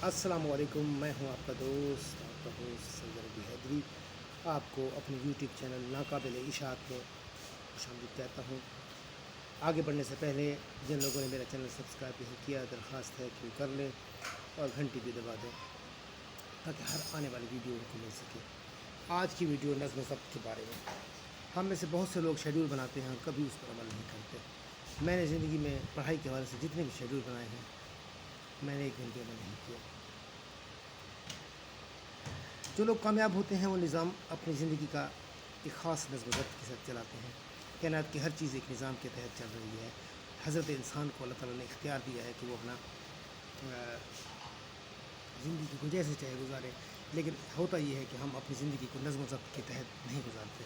السلام علیکم، میں ہوں آپ کا دوست سید ربی حیدری، آپ کو اپنے یوٹیوب چینل ناقابل اشاعت میں خوش آمدید کہتا ہوں۔ آگے بڑھنے سے پہلے جن لوگوں نے میرا چینل سبسکرائب نہیں کیا، درخواست ہے کہ کر لیں اور گھنٹی بھی دبا دیں تاکہ ہر آنے والی ویڈیو ان کو مل سکے۔ آج کی ویڈیو نظم و ضبط کے بارے میں۔ ہم میں سے بہت سے لوگ شیڈول بناتے ہیں، کبھی اس پر عمل نہیں کرتے۔ میں نے زندگی میں پڑھائی کے حوالے سے جتنے بھی شیڈول بنائے ہیں، میں نے ایک دن بھی عمل نہیں کیا۔ جو لوگ کامیاب ہوتے ہیں وہ نظام اپنی زندگی کا ایک خاص نظم و ضبط کے ساتھ چلاتے ہیں۔ کائنات کی ہر چیز ایک نظام کے تحت چل رہی ہے۔ حضرت انسان کو اللہ تعالیٰ نے اختیار دیا ہے کہ وہ اپنا زندگی کو جیسے چاہے گزارے، لیکن ہوتا یہ ہے کہ ہم اپنی زندگی کو نظم و ضبط کے تحت نہیں گزارتے۔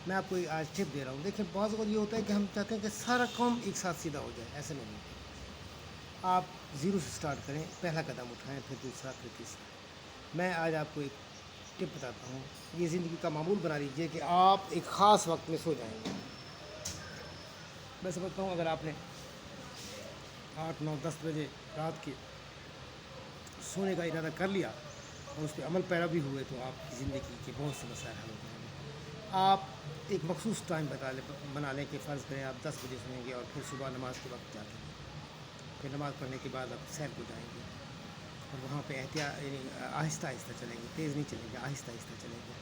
میں آپ کو آج ٹپ دے رہا ہوں۔ دیکھیں، بعض اوقات یہ ہوتا ہے کہ ہم چاہتے ہیں کہ سارا کام ایک ساتھ سیدھا ہو جائے، ایسے نہیں ہوتا۔ آپ زیرو سے سٹارٹ کریں، پہلا قدم اٹھائیں، پھر دوسرا، پھر تیسرا۔ میں آج آپ کو ایک ٹپ بتاتا ہوں۔ یہ زندگی کا معمول بنا لیجیے کہ آپ ایک خاص وقت میں سو جائیں گے۔ میں سمجھتا ہوں اگر آپ نے 8، 9، 10 بجے رات کے سونے کا ارادہ کر لیا اور اس پہ عمل پیرا بھی ہوئے تو آپ کی زندگی کے بہت سے مسائل حل ہو جائیں گے۔ آپ ایک مخصوص ٹائم بنا لیں کہ فرض کریں آپ 10 بجے سوئیں گے اور پھر صبح نماز کے وقت جاگیں گے۔ پھر نماز پڑھنے کے بعد آپ سیر کو جائیں گے اور وہاں پہ یعنی آہستہ آہستہ چلیں گے، تیز نہیں چلیں گے، آہستہ آہستہ چلیں گے۔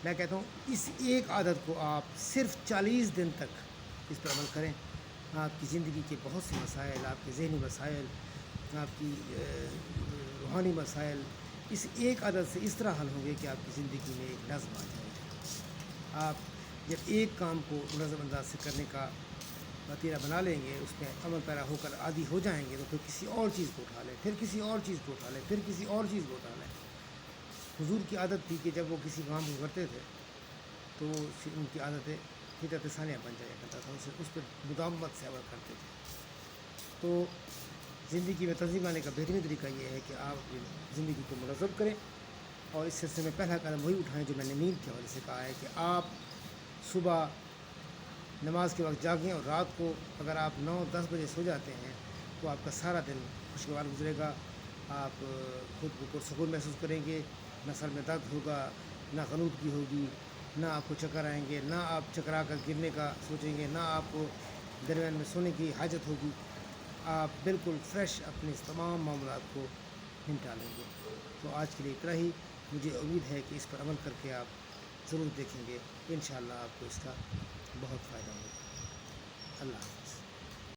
میں کہتا ہوں اس ایک عادت کو آپ صرف 40 دن تک اس پر عمل کریں، آپ کی زندگی کے بہت سے مسائل، آپ کے ذہنی مسائل، آپ کی روحانی مسائل اس ایک عادت سے اس طرح حل ہوں گے کہ آپ کی زندگی میں ایک نظم آ جائے گی۔ آپ جب ایک کام کو منظم انداز سے کرنے کا وتیرہ بنا لیں گے، اس میں عمل پیرا ہو کر عادی ہو جائیں گے، تو پھر کسی اور چیز کو اٹھا لیں، پھر کسی اور چیز کو اٹھا لیں، پھر کسی اور چیز کو اٹھا لیں۔ حضور کی عادت تھی کہ جب وہ کسی کام کو کرتے تھے تو ان کی عادتیں فطرت ثانیہ بن جایا کرتا تھا، اس پہ مداومت سے عمل کرتے تھے۔ تو زندگی میں تنظیم لانے کا بہترین طریقہ یہ ہے کہ آپ اپنی زندگی کو منظم کریں، اور اس سلسلے میں پہلا قدم وہی اٹھائیں جو میں نے نیند کے حوالے سے کہا ہے کہ آپ صبح نماز کے وقت جاگیں، اور رات کو اگر آپ 9، 10 بجے سو جاتے ہیں تو آپ کا سارا دن خوشگوار گزرے گا۔ آپ خود کو پرسکون محسوس کریں گے، نہ سر میں درد ہوگا، نہ غنودگی ہوگی، نہ آپ کو چکر آئیں گے، نہ آپ چکرا کر گرنے کا سوچیں گے، نہ آپ کو درمیان میں سونے کی حاجت ہوگی۔ آپ بالکل فریش اپنے تمام معاملات کو نمٹا لیں گے۔ تو آج کے لیے اتنا ہی۔ مجھے امید ہے کہ اس پر عمل کر کے آپ ضرور دیکھیں گے، انشاءاللہ آپ کو اس کا بہت فائدہ ہوگا۔ اللہ حافظ۔